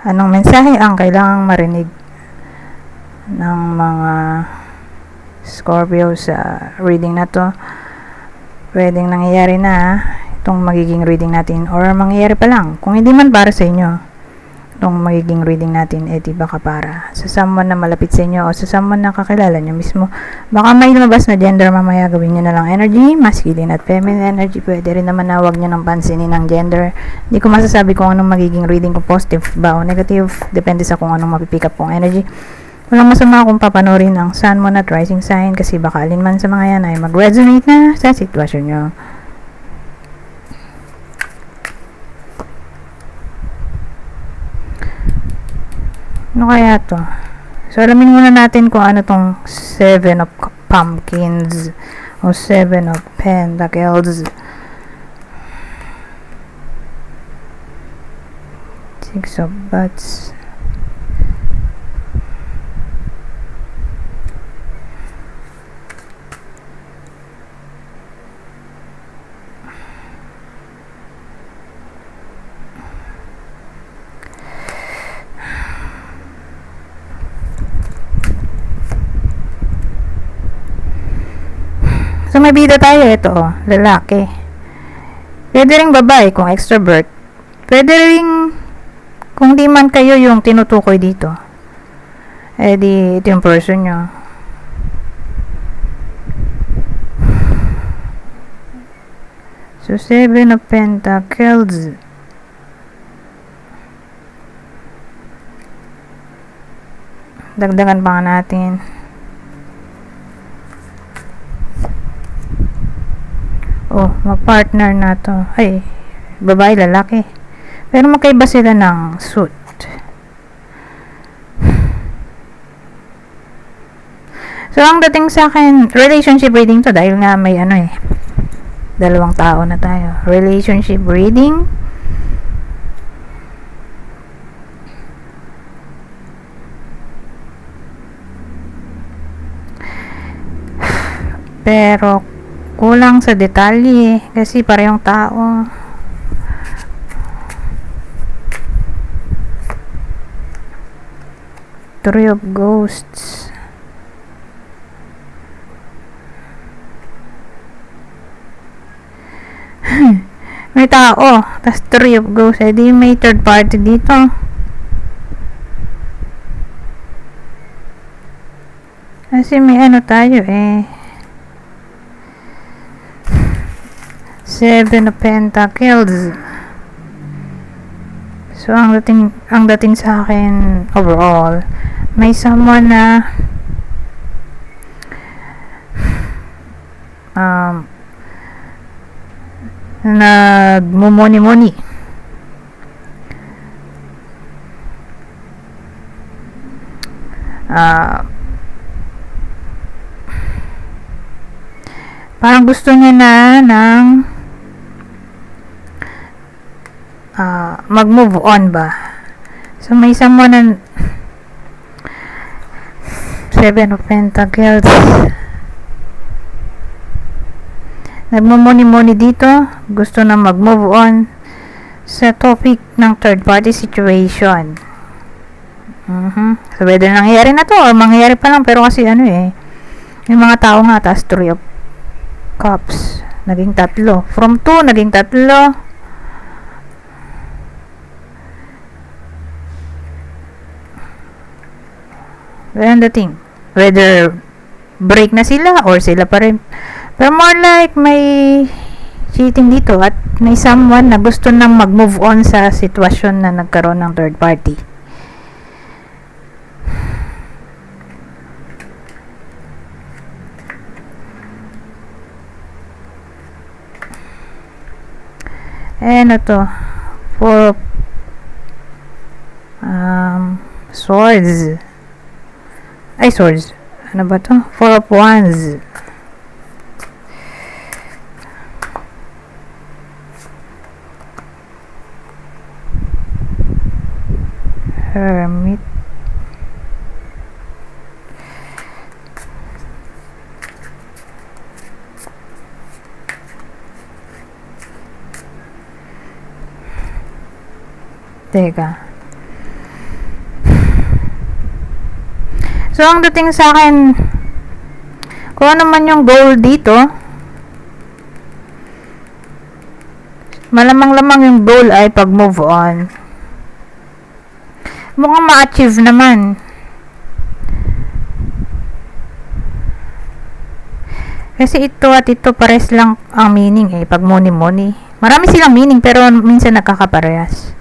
Anong mensahe ang kailangang marinig ng mga Scorpio sa reading na to? Pwedeng nangyayari na itong magiging reading natin, or mangyayari pa lang. Kung hindi man para sa inyo itong magiging reading natin, di baka para sa someone na malapit sa inyo o sa someone na kakilala nyo mismo. Baka may lumabas na gender mamaya, gawin nyo na lang energy, masculine at feminine energy. Pwede rin naman na huwag nyo nang pansinin ng gender. Hindi ko masasabi kung anong magiging reading ko, positive ba o negative, depende sa kung anong mapipick up kong energy. Walang masama kung papanorin ang sun, moon at rising sign, kasi baka alinman sa mga yan ay mag-resonate na sa sitwasyon nyo. Ano kaya to? So, alamin muna natin kung ano tong 7 of Pumpkins o 7 of Pentacles, 6 of Butts, so may bida tayo. Ito lalaki. Pwede ring babae kung extrovert. Pwede ring kung di man kayo yung tinutukoy dito, di ito yung person nyo. So 7 of Pentacles, dagdagan pa nga natin. Mag-partner na to. Ay, babae, lalaki. Pero magkaiba sila ng suit. So, ang dating sa akin, relationship reading to, dahil nga may dalawang tao na tayo. Relationship reading. Pero kulang sa detalye kasi parehong tao. Three of Ghosts. May tao, tas Three of Ghosts, di may third party dito. Kasi may tayo 7 of Pentacles. So ang dating sa akin overall, may someone na nagmumoni-moni. Parang gusto niya na ng mag-move on ba. So may someone na 7 of Pentacles, nagmumoni-moni dito, gusto na mag-move on sa topic ng third party situation. So pwede nangyayari na to or mangyayari pa lang, pero kasi yung mga tao nga, taas 3 of Cups, naging 3, from 2 naging 3. Ganyan dating, whether break na sila or sila pa rin, pero more like may cheating dito at may someone na gusto nang mag-move on sa sitwasyon na nagkaroon ng third party. Ano to? 4 swords. Ay, swords. Ano ba to? 4 of Wands. Hermit. Teka. So, ang dating sa akin, kung ano man yung goal dito, malamang-lamang yung goal ay pag-move on. Mukhang ma-achieve naman. Kasi ito at ito pares lang ang meaning eh, pag money. Marami silang meaning pero minsan nagkakaparehas.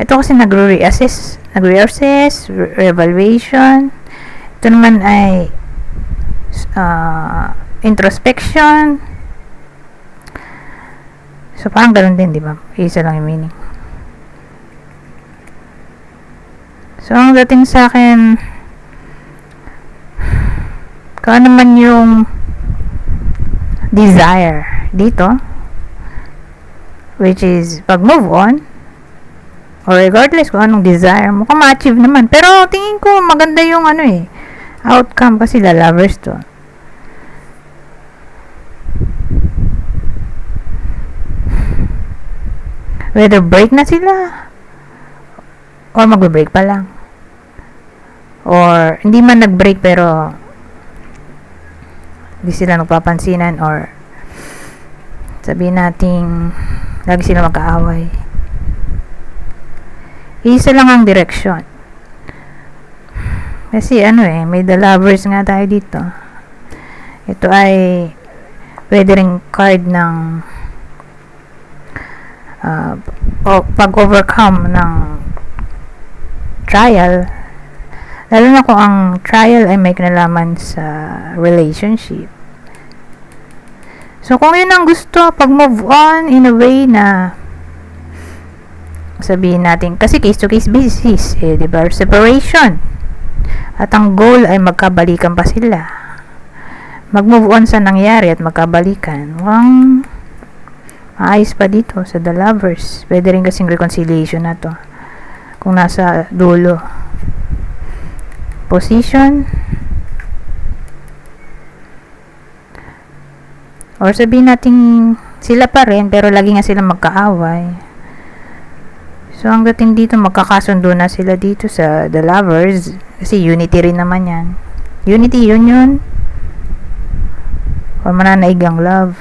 Ito kasi nagre-reassess, re-evaluation. Ito naman ay introspection. So parang ganun din, di ba? Isa lang yung meaning. So ang dating sa akin, kung ano man yung desire dito, which is pag-move on, or regardless kung anong desire mo, kung ma-achieve naman. Pero tingin ko maganda yung outcome kasi lovers to. Whether break na sila, or magbe-break pa lang, or hindi man nag-break pero hindi sila nagpapansinan, or sabihin nating lagi sila magkaaway. Isa lang ang direksyon. Kasi may the lovers nga tayo dito. Ito ay pwede ring card ng pag-overcome ng trial, lalo na kung ang trial ay may kinalaman sa relationship. So kung yun ang gusto, pag-move on in a way na sabihin natin, kasi case to case basis diba, separation, at ang goal ay magkabalikan pa sila, mag-move on sa nangyari at magkabalikan. Mukhang maayos pa dito sa the lovers. Pwede rin kasing reconciliation na to kung nasa dulo position, or sabihin natin sila pa rin pero lagi nga sila magkaaway. So ang dating dito, magkakasundo na sila dito sa the lovers, kasi unity rin naman yan, unity, union, or mananaig ang love.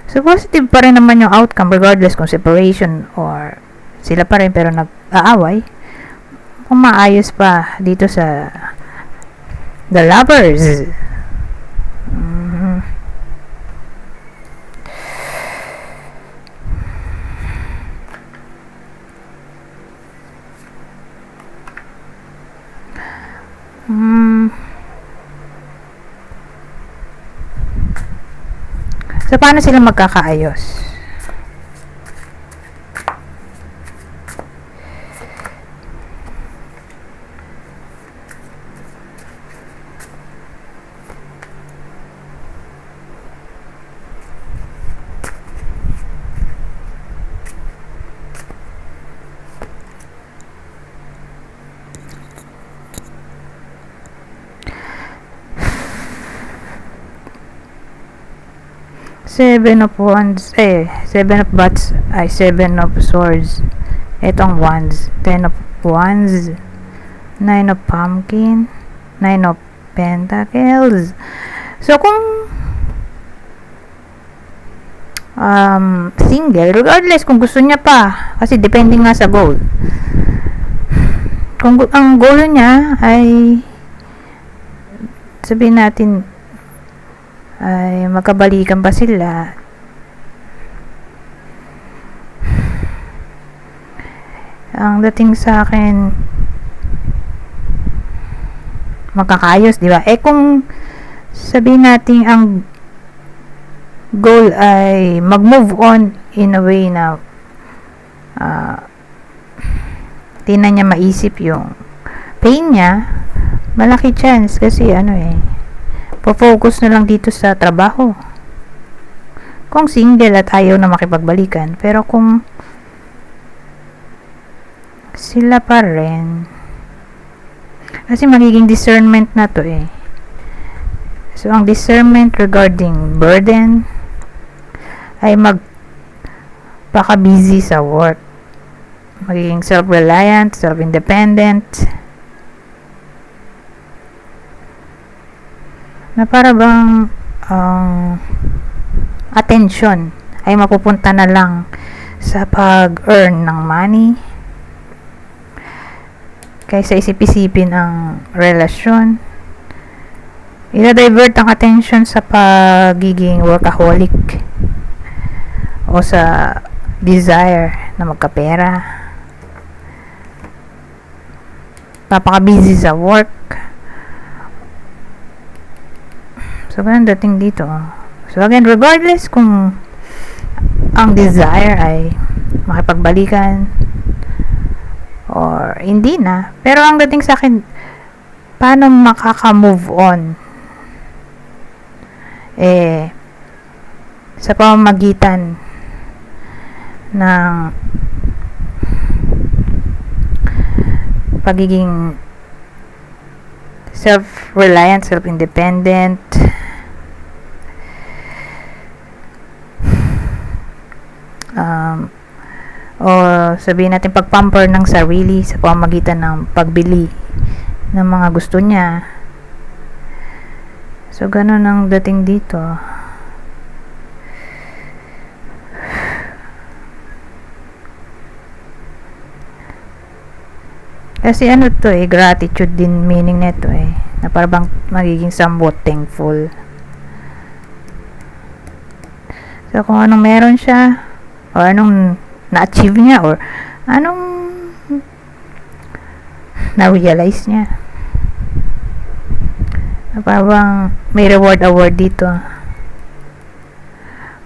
So positive pa rin naman yung outcome regardless kung separation or sila pa rin pero nag-aaway. Kung maayos pa dito sa the lovers. So paano sila magkakaayos? Seven of Wands, Seven of Bats, Seven of Swords. Itong Wands, Ten of Wands, Nine of Pumpkin, Nine of Pentacles. So, kung single, regardless kung gusto niya pa, kasi depending nga sa goal. Kung ang goal niya ay sabihin natin ay magkabalikan pa sila, ang dating sa akin magkakayos, di ba? Kung sabihin natin ang goal ay mag-move on in a way na di na niya maisip yung pain niya, malaki chance kasi po-focus na lang dito sa trabaho. Kung single at ayaw na makipagbalikan, pero kung sila pa rin, kasi magiging discernment na to So ang discernment regarding burden ay magpaka-busy sa work, magiging self-reliant, self-independent, na para bang attention ay mapupunta na lang sa pag-earn ng money kaysa isip-isipin ang relasyon. Ina-divert ang attention sa pagiging workaholic o sa desire na magkapera. Napaka-busy sa work. So, ganun dating dito. So, again, regardless kung ang desire ay makipagbalikan or hindi na, pero ang dating sa akin, paano makaka-move on? Sa pamamagitan ng pagiging self-reliant, self-independent, o sabihin natin pagpamper ng sarili sa pamamagitan ng pagbili ng mga gusto niya. So, ganun ang dating dito. Kasi ano to gratitude din meaning nito na parang magiging somewhat thankful. So, kung anong meron siya, o anong na-achieve niya, or anong na-realize niya, parang may reward award dito,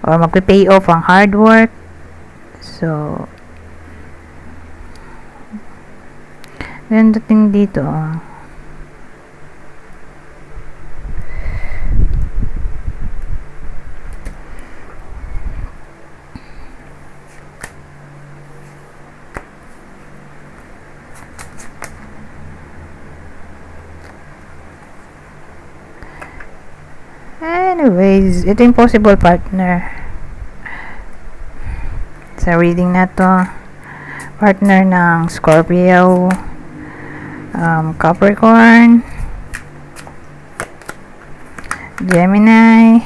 or magpe-pay off ang hard work. So, yan dating dito. Anyways, ito yung possible partner sa reading na to. Partner ng Scorpio, Capricorn, Gemini,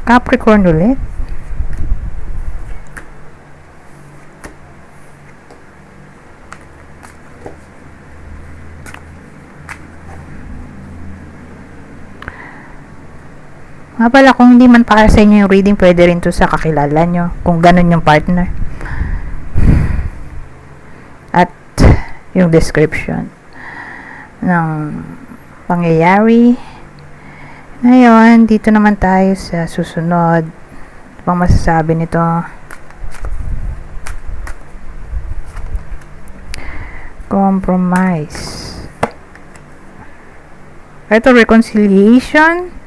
Capricorn ulit, nga pala, kung hindi man para sa inyo yung reading, pwede rin to sa kakilala nyo, kung ganun yung partner. At yung description ng pangyayari. Ngayon, dito naman tayo sa susunod. Ano pang masasabi nito? Compromise. Ito, reconciliation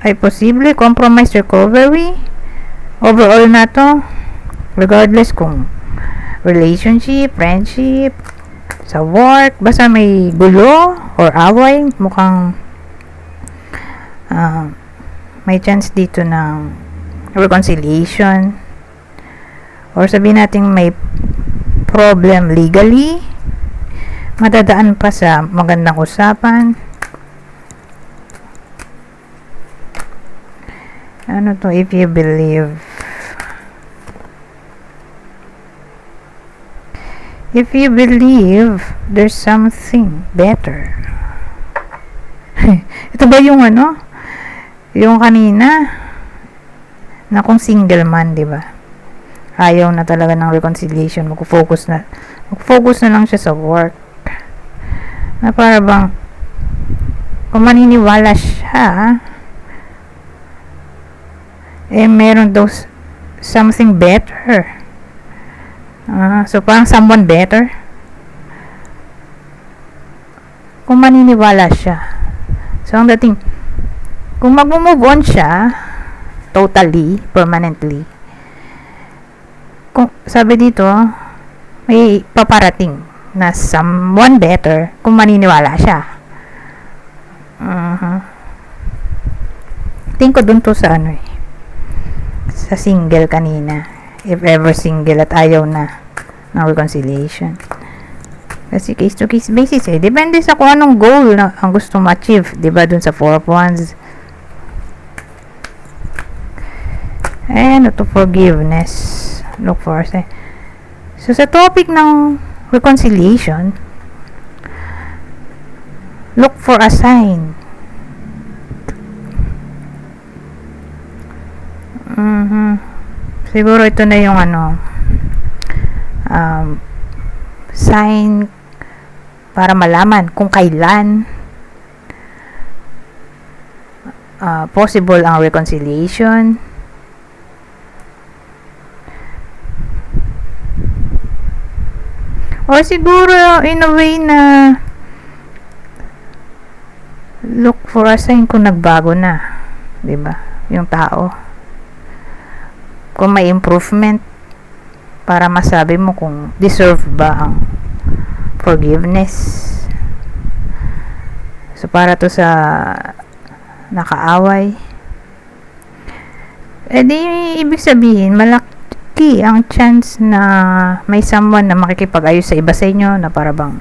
ay posible. Compromise, recovery. Overall na to, regardless kung relationship, friendship, sa work, basta may gulo or away, mukhang may chance dito ng reconciliation, or sabihin natin may problem legally, madadaan pa sa magandang usapan. Ano to? If you believe there's something better. Ito ba yung ano? Yung kanina na kung single man, di ba? Ayaw na talaga ng reconciliation, mag-focus na lang siya sa work. Na para bang kung maniniwala siya, meron daw something better. So, parang someone better. Kung maniniwala siya. So, ang dating, kung mag-move on siya, totally, permanently, kung, sabi dito, may paparating na someone better kung maniniwala siya. Tingin ko dun to sa sa single kanina, if ever single at ayaw na ng reconciliation. Kasi case to case basis depende sa kung anong goal na ang gusto ma-achieve, diba, dun sa 4 of Wands. And to forgiveness, look for a sign. So sa topic ng reconciliation, look for a sign. Siguro ito na yung sign para malaman kung kailan possible ang reconciliation. Or siguro in a way na look for a sign kung nagbago na, 'di ba? Yung tao. Kung may improvement para masabi mo kung deserve ba ang forgiveness. So para to sa nakaaway, di ibig sabihin malaki ang chance na may someone na makikipag-ayos sa iba sa inyo, na para bang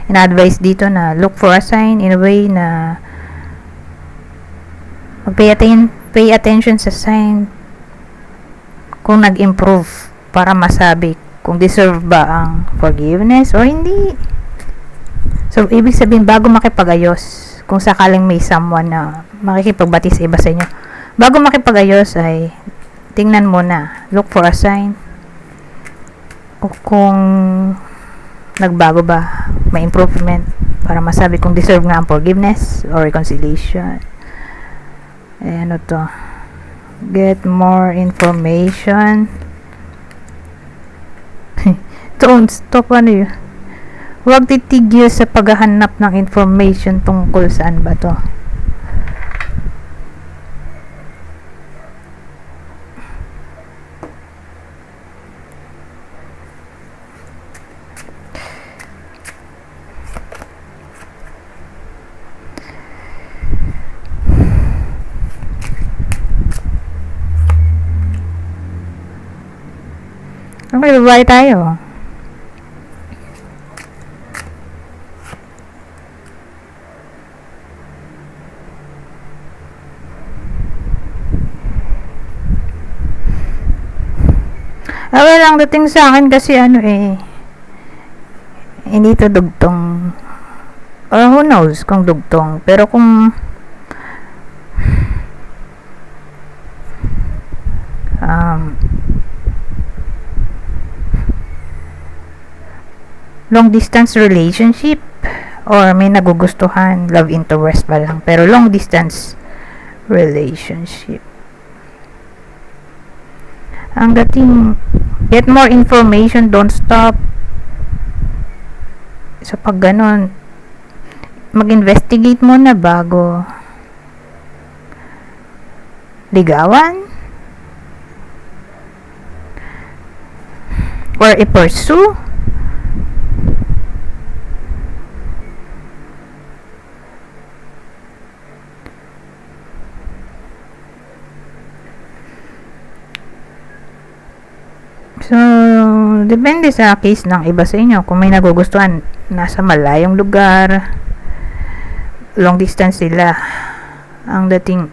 in-advise dito na look for a sign in a way na pay attention sa sign kung nag-improve para masabi kung deserve ba ang forgiveness o hindi. So ibig sabihin, bago makipag-ayos, kung sakaling may someone na makikipagbati sa iba sa inyo, bago makipag-ayos ay tingnan mo na, look for a sign kung nagbago ba, may improvement para masabi kung deserve nga ang forgiveness or reconciliation. Ano to, get more information. Don't stop, ano yun, huwag titigil sa paghahanap ng information tungkol saan ba to. Okay, babae tayo. Well, ang dating sa akin kasi hindi to dugtong, or who knows kung dugtong, pero kung long distance relationship or may nagugustuhan, love interest pa lang, pero long distance relationship, ang dating get more information, don't stop. So pag ganon, mag-investigate muna bago ligawan or i-pursue. So, depende sa case ng iba sa inyo. Kung may nagugustuhan, nasa malayong lugar, long distance sila, ang dating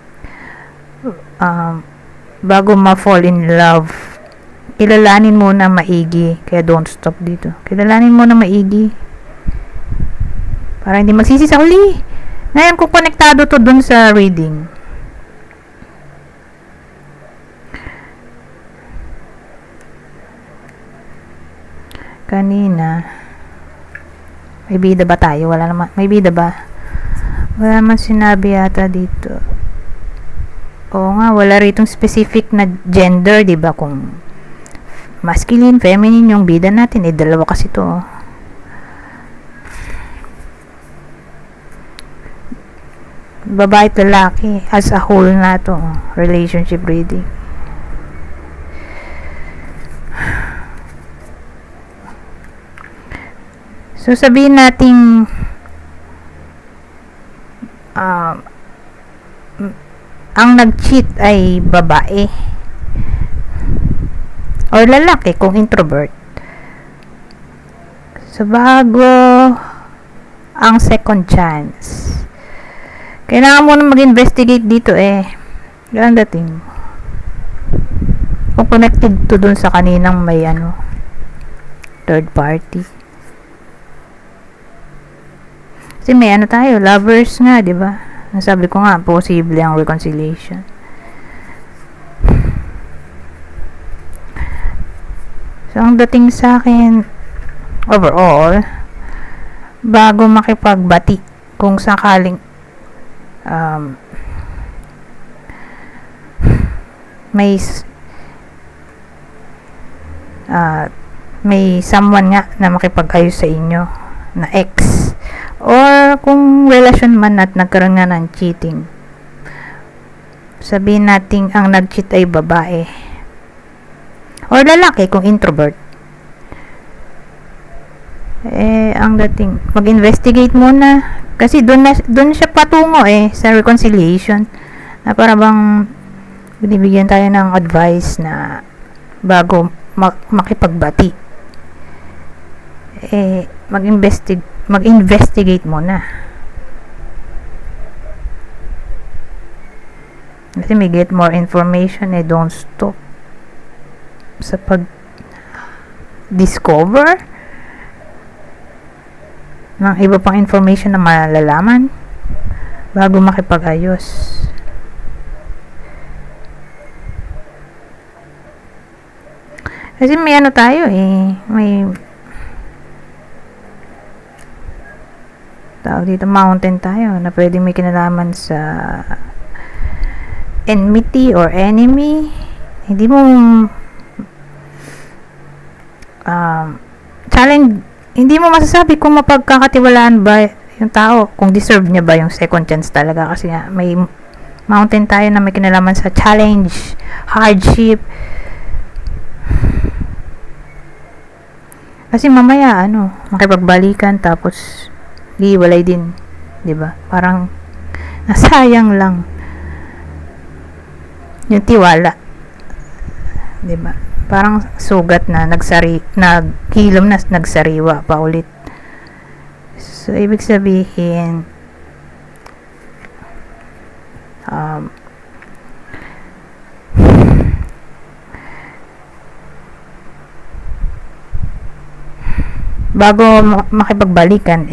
bago ma-fall in love, kilalanin muna maigi. Kaya don't stop dito. Kilalanin muna maigi para hindi magsisi sa huli. Ngayon, kung konektado to dun sa reading, kanina, may bida ba tayo? Wala naman. May bida ba? Wala naman sinabi yata dito. Oo nga, wala ritong specific na gender, diba? Kung masculine, feminine yung bida natin, dalawa kasi to. Babae at lalaki, as a whole na to. Relationship reading. So, sabihin natin ang nag-cheat ay babae or lalaki kung introvert. So, bago ang second chance, kailangan mo na mag-investigate dito Yan dating. Kung connected to dun sa kaninang may third party. Kasi may tayo, lovers nga, di ba? Nasabi ko nga, posible ang reconciliation. So, ang dating sa akin, overall, bago makipagbati, kung sakaling may someone nga na makipag-ayos sa inyo na ex, or kung relasyon man at nagkaroon nga ng cheating, sabihin natin ang nag-cheat ay babae or lalaki kung introvert, ang dating mag-investigate muna kasi doon siya patungo sa reconciliation, na para bang binibigyan tayo ng advice na bago makipagbati mag-investigate muna, kasi may get more information, don't stop sa pag-discover ng iba pang information na malalaman bago makipag-ayos. Kasi may tayo may tawag dito, mountain tayo na pwedeng may kinalaman sa enmity or enemy. Hindi mo challenge, hindi mo masasabi kung mapagkakatiwalaan ba yung tao, kung deserve niya ba yung second chance talaga, kasi nga may mountain tayo na may kinalaman sa challenge, hardship. Kasi mamaya makipagbalikan tapos hiwalay din, 'di ba? Parang nasayang lang yung tiwala, 'di ba? Parang sugat na naghilom na, nagsariwa pa ulit. So ibig sabihin bago makipagbalikan,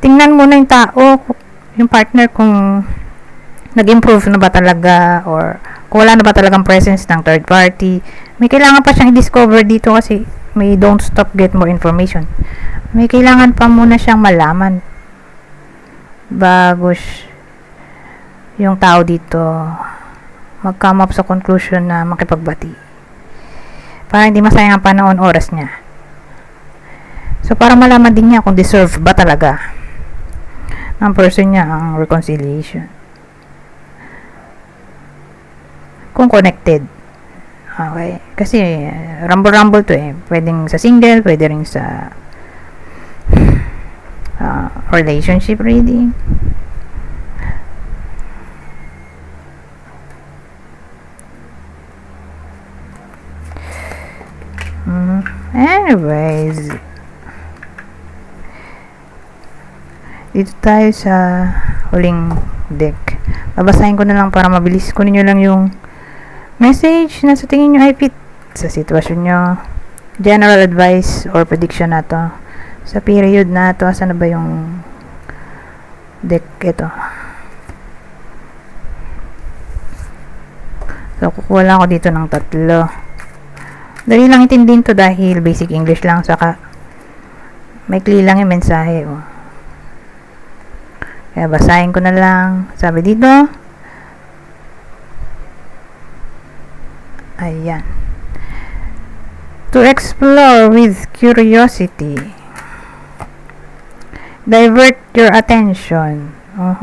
tingnan muna yung tao, yung partner, kung nag-improve na ba talaga, or kung wala na ba talagang presence ng third party. May kailangan pa siyang i-discover dito, kasi may don't stop, get more information. May kailangan pa muna siyang malaman bago yung tao dito mag-come up sa conclusion na makipagbati, para hindi masayang ang panahon, oras niya. So, para malaman din niya kung deserve ba talaga ng person niya ang reconciliation, kung connected. Okay, kasi rumble to pwedeng sa single, pwede rin sa relationship reading. Anyways, dito tayo sa huling deck. Babasahin ko na lang para mabilis. Kunin nyo lang yung message na sa tingin nyo ay fit sa sitwasyon nyo. General advice or prediction na to sa period na to. Asan na ba yung deck? Ito. So, kukuha lang ako dito ng 3. Dali lang intindihin to dahil basic English lang, saka maikli lang yung mensahe. Kaya basahin ko na lang. Sabi dito, ayan, to explore with curiosity, divert your attention.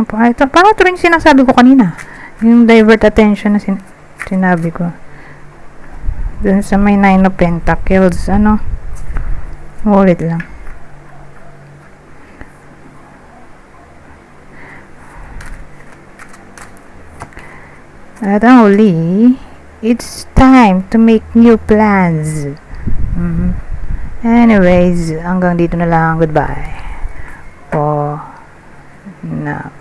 Parang ito rin sinasabi ko kanina, yung divert attention na sinabi ko dun sa may 9 of Pentacles. Ulit lang. At ang uli, It's time to make new plans. Mhm. Anyways, hanggang dito na lang. Goodbye. For now.